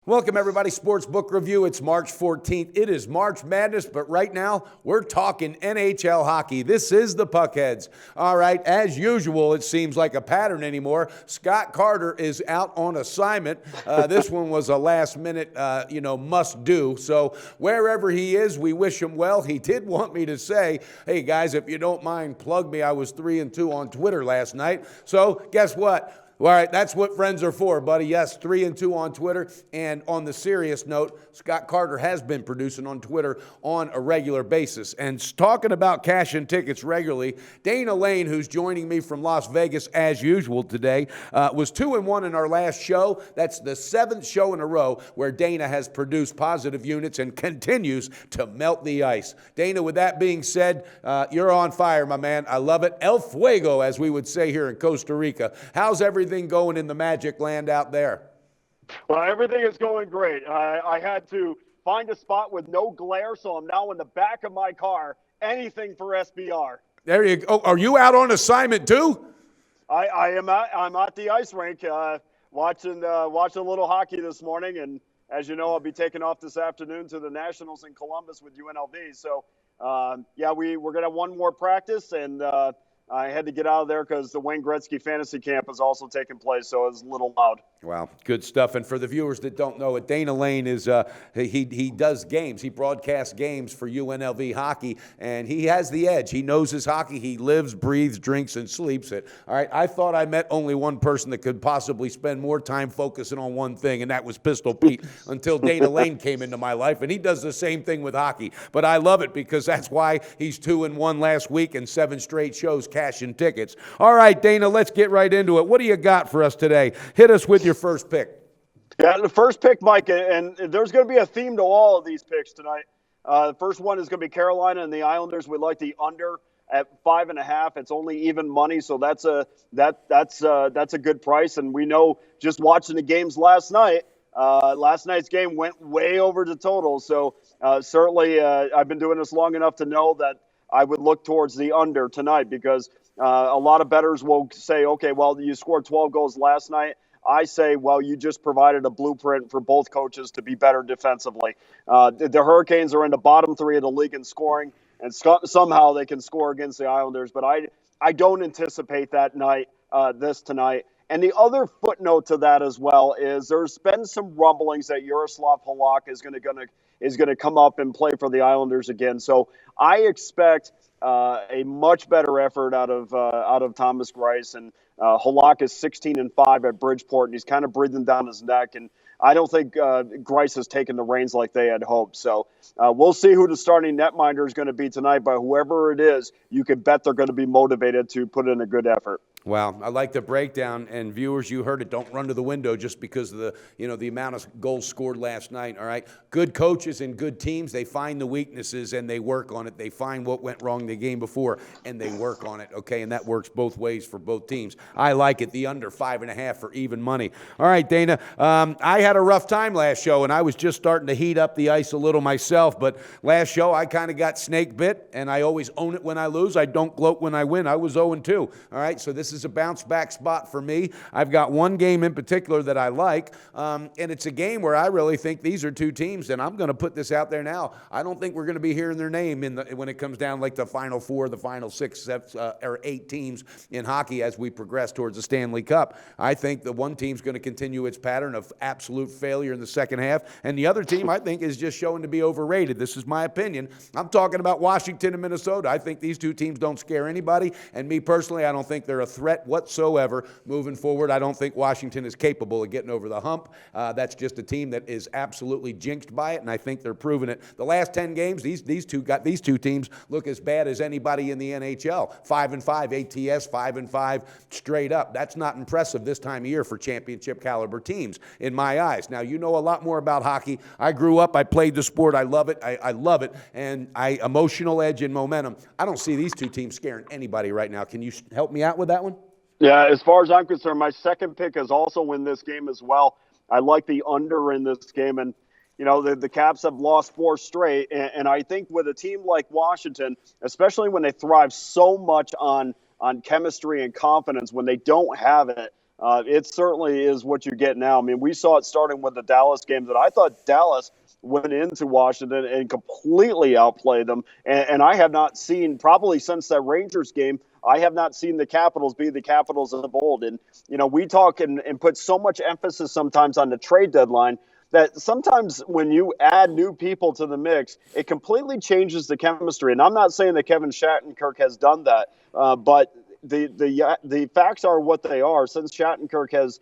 Welcome, everybody. Sportsbook Review. It's March 14th. It is March Madness, but right now we're talking NHL hockey. This is the PuckHeads. All right, as usual, it seems like a pattern anymore. Scott Carter is out on assignment. This one was a last-minute, must-do. So wherever he is, we wish him well. He did want me to say, hey, guys, if you don't mind, plug me. I was 3-2 on Twitter last night. So guess what? All right, that's what friends are for, buddy. Yes, 3-2 on Twitter. And on the serious note, Scott Carter has been producing on Twitter on a regular basis. And talking about cashing tickets regularly, Dana Lane, who's joining me from Las Vegas as usual today, was 2-1 in our last show. That's the 7th show in a row where Dana has produced positive units and continues to melt the ice. Dana, with that being said, you're on fire, my man. I love it. El fuego, as we would say here in Costa Rica. How's everything going in the magic land out there? Well, everything is going great. I had to find a spot with no glare, so I'm now in the back of my car. Anything for SBR. There you go. Oh, are you out on assignment too? I'm at the ice rink watching a little hockey this morning, and as you know, I'll be taking off this afternoon to the Nationals in Columbus with UNLV. So, we're going to have one more practice, and I had to get out of there because the Wayne Gretzky Fantasy Camp is also taking place, so it was a little loud. Wow, good stuff. And for the viewers that don't know it, Dana Lane is he does games. He broadcasts games for UNLV hockey, and he has the edge. He knows his hockey. He lives, breathes, drinks, and sleeps it. All right, I thought I met only one person that could possibly spend more time focusing on one thing, and that was Pistol Pete, until Dana Lane came into my life, and he does the same thing with hockey. But I love it because that's why he's 2-1 last week and 7 straight shows cashing tickets. All right, Dana, let's get right into it. What do you got for us today? Hit us with your first pick. Yeah, the first pick, Mike, and there's going to be a theme to all of these picks tonight. The first one is going to be Carolina and the Islanders. We like the under at 5.5. It's only even money, so that's a good price. And we know just watching the games last night's game went way over the total. So certainly I've been doing this long enough to know that I would look towards the under tonight because a lot of bettors will say, okay, well, you scored 12 goals last night. I say, well, you just provided a blueprint for both coaches to be better defensively. The Hurricanes are in the bottom 3 of the league in scoring, and somehow they can score against the Islanders. But I don't anticipate that tonight. And the other footnote to that as well is there's been some rumblings that Yaroslav Halak is going to come up and play for the Islanders again. So I expect a much better effort out of Thomas Greiss, and Halak is 16-5 at Bridgeport, and he's kind of breathing down his neck. And I don't think Greiss has taken the reins like they had hoped. So we'll see who the starting netminder is going to be tonight. But whoever it is, you can bet they're going to be motivated to put in a good effort. Wow, I like the breakdown, and viewers, you heard it. Don't run to the window just because of the amount of goals scored last night. All right, good coaches and good teams, they find the weaknesses and they work on it. They find what went wrong the game before and they work on it. Okay, and that works both ways for both teams. I like it. The under 5.5 for even money. All right, Dana. I had a rough time last show, and I was just starting to heat up the ice a little myself. But last show, I kind of got snake bit, and I always own it when I lose. I don't gloat when I win. I was 0-2. All right, so this is a bounce back spot for me. I've got one game in particular that I like, and it's a game where I really think these are two teams, and I'm going to put this out there now. I don't think we're going to be hearing their name when it comes down like the final 4, the final 6 or 8 teams in hockey as we progress towards the Stanley Cup. I think the one team's going to continue its pattern of absolute failure in the second half, and the other team I think is just showing to be overrated. This is my opinion. I'm talking about Washington and Minnesota. I think these two teams don't scare anybody, and me personally, I don't think they're a threat whatsoever moving forward. I don't think Washington is capable of getting over the hump. That's just a team that is absolutely jinxed by it, and I think they're proving it. The last 10 games, these two teams look as bad as anybody in the NHL. 5-5 ATS, 5-5 straight up. That's not impressive this time of year for championship caliber teams in my eyes. Now, you know a lot more about hockey. I grew up, I played the sport, I love it, I love it, and emotional edge and momentum. I don't see these two teams scaring anybody right now. Can you help me out with that one? Yeah, as far as I'm concerned, my second pick is also in this game as well. I like the under in this game, and the Caps have lost 4 straight, and I think with a team like Washington, especially when they thrive so much on chemistry and confidence, when they don't have it, it certainly is what you get now. I mean, we saw it starting with the Dallas game that I thought Dallas went into Washington and completely outplayed them. And I have not seen, probably since that Rangers game, I have not seen the Capitals be the Capitals of old. And, we talk and put so much emphasis sometimes on the trade deadline that sometimes when you add new people to the mix, it completely changes the chemistry. And I'm not saying that Kevin Shattenkirk has done that, but the facts are what they are. Since Shattenkirk has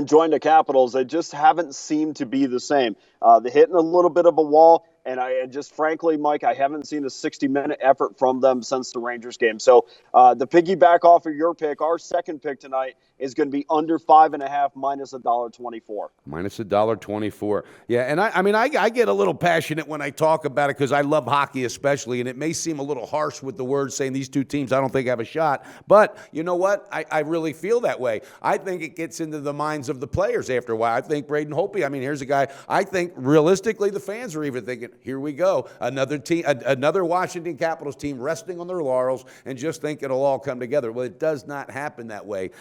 joined the Capitals, they just haven't seemed to be the same. They're hitting a little bit of a wall, and just frankly, Mike, I haven't seen a 60-minute effort from them since the Rangers game. So the piggyback off of your pick, our second pick tonight is going to be under 5.5 minus $1.24. Minus $1.24. Yeah, and I get a little passionate when I talk about it because I love hockey especially, and it may seem a little harsh with the words saying these two teams I don't think have a shot, but you know what? I really feel that way. I think it gets into the minds of the players after a while. I think Braden Holtby, here's a guy, I think realistically the fans are even thinking, here we go, another team, another Washington Capitals team resting on their laurels and just think it'll all come together. Well, it does not happen that way.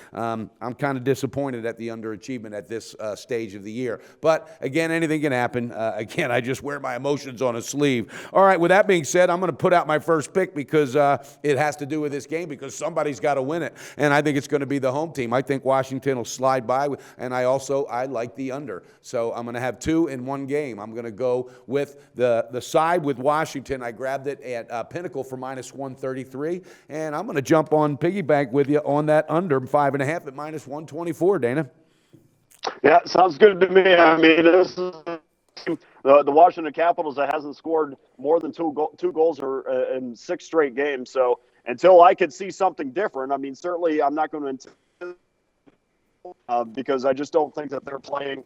I'm kind of disappointed at the underachievement at this stage of the year. But again, anything can happen. Again, I just wear my emotions on a sleeve. All right, with that being said, I'm going to put out my first pick because it has to do with this game because somebody's got to win it. And I think it's going to be the home team. I think Washington will slide by. And I like the under. So I'm going to have two in one game. I'm going to go with the side with Washington. I grabbed it at Pinnacle for minus 133. And I'm going to jump on piggyback with you on that under 5.5 at minus 124, Dana. Yeah, sounds good to me. This is the Washington Capitals that hasn't scored more than two goals in 6 straight games. So until I could see something different, certainly I'm not going to because I just don't think that they're playing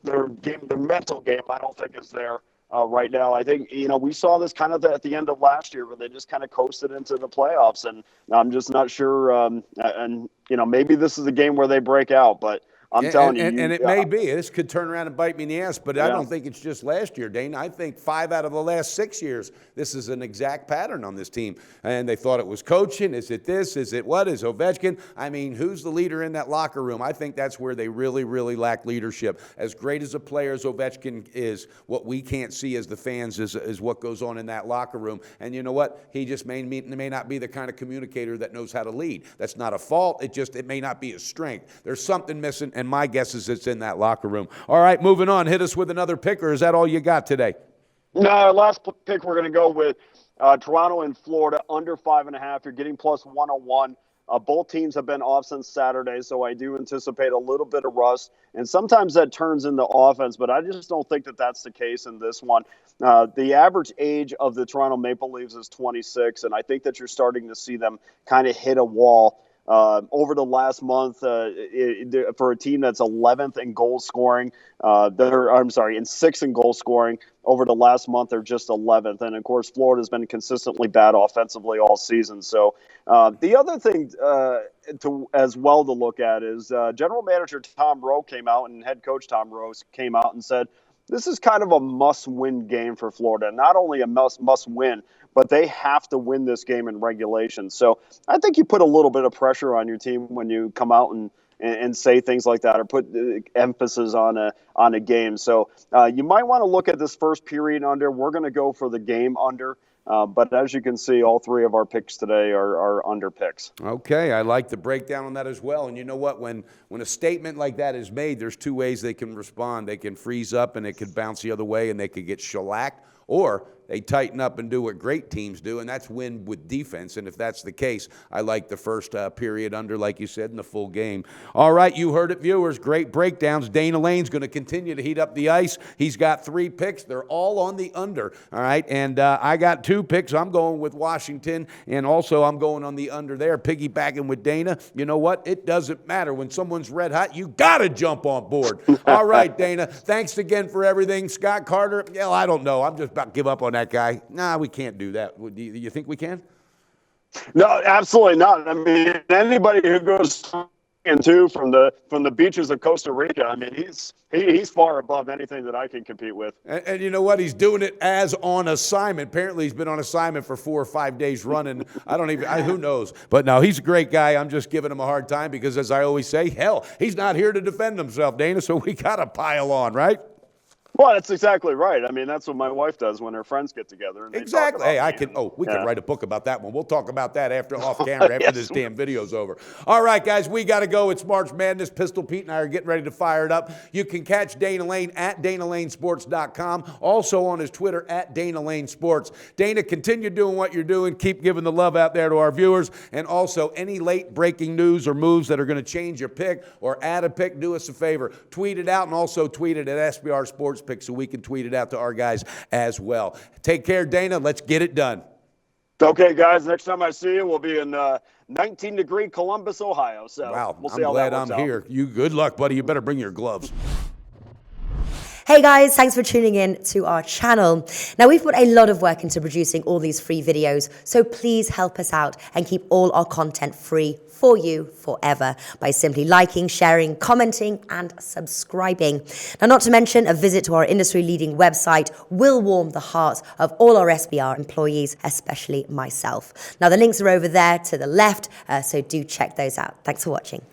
their game, their mental game. I don't think is there right now. I think we saw this kind of at the end of last year where they just kind of coasted into the playoffs, and I'm just not sure. And maybe this is a game where they break out, but. I'm telling you. And it may be. This could turn around and bite me in the ass, but I don't think it's just last year, Dane. I think 5 out of the last 6 years, this is an exact pattern on this team. And they thought it was coaching. Is it this? Is it what? Is Ovechkin? Who's the leader in that locker room? I think that's where they really, really lack leadership. As great as a player as Ovechkin is, what we can't see as the fans is what goes on in that locker room. And you know what? He just may not be the kind of communicator that knows how to lead. That's not a fault. It may not be his strength. There's something missing, and my guess is it's in that locker room. All right, moving on. Hit us with another pick, or is that all you got today? No, our last pick we're going to go with Toronto and Florida, under 5.5. You're getting plus 101. Both teams have been off since Saturday, so I do anticipate a little bit of rust. And sometimes that turns into offense, but I just don't think that that's the case in this one. The average age of the Toronto Maple Leafs is 26, and I think that you're starting to see them kind of hit a wall. Over the last month, for a team that's 11th in goal scoring, in 6th in goal scoring. Over the last month, they're just 11th. And, of course, Florida's been consistently bad offensively all season. So the other thing as well to look at is General Manager Tom Rowe came out and head coach Tom Rowe came out and said, this is kind of a must-win game for Florida. Not only a must-win, but they have to win this game in regulation. So I think you put a little bit of pressure on your team when you come out and say things like that or put emphasis on a game. So you might want to look at this first period under. We're going to go for the game under. But as you can see, all 3 of our picks today are under picks. Okay, I like the breakdown on that as well. And you know what? When a statement like that is made, there's 2 ways they can respond. They can freeze up and it could bounce the other way and they could get shellacked, or they tighten up and do what great teams do, and that's win with defense. And if that's the case, I like the first period under, like you said, in the full game. All right, you heard it, viewers. Great breakdowns. Dana Lane's going to continue to heat up the ice. He's got 3 picks. They're all on the under, all right? And I got 2 picks. I'm going with Washington, and also I'm going on the under there, piggybacking with Dana. You know what? It doesn't matter. When someone's red hot, you got to jump on board. All right, Dana, thanks again for everything. Scott Carter, I don't know. I'm just about to give up on that guy. Nah, we can't do that. Do you think we can? No, absolutely not. Anybody who goes and two from the beaches of Costa Rica. I mean, he's far above anything that I can compete with. And you know what? He's doing it as on assignment. Apparently, he's been on assignment for 4 or 5 days running. Who knows? But no, he's a great guy. I'm just giving him a hard time because, as I always say, hell, he's not here to defend himself, Dana, so we got to pile on, right? Well, that's exactly right. I mean, that's what my wife does when her friends get together. And Exactly. Hey, we can write a book about that one. We'll talk about that off camera after this damn video's over. All right, guys, we got to go. It's March Madness. Pistol Pete and I are getting ready to fire it up. You can catch Dana Lane at DanaLaneSports.com. Also on his Twitter at Dana Lane Sports. Dana, continue doing what you're doing. Keep giving the love out there to our viewers. And also, any late breaking news or moves that are going to change your pick or add a pick, do us a favor. Tweet it out and also tweet it at SBR Sports Pick so we can tweet it out to our guys as well. Take care, Dana. Let's get it done. Okay, guys. Next time I see you, we'll be in 19-degree Columbus, Ohio. So wow, we'll see I'm how glad that works I'm here. You good luck, buddy. You better bring your gloves. Hey guys, thanks for tuning in to our channel. Now we've put a lot of work into producing all these free videos, so please help us out and keep all our content free for you forever by simply liking, sharing, commenting, and subscribing. Now, not to mention, a visit to our industry-leading website will warm the hearts of all our SBR employees, especially myself. Now, the links are over there to the left, so do check those out. Thanks for watching.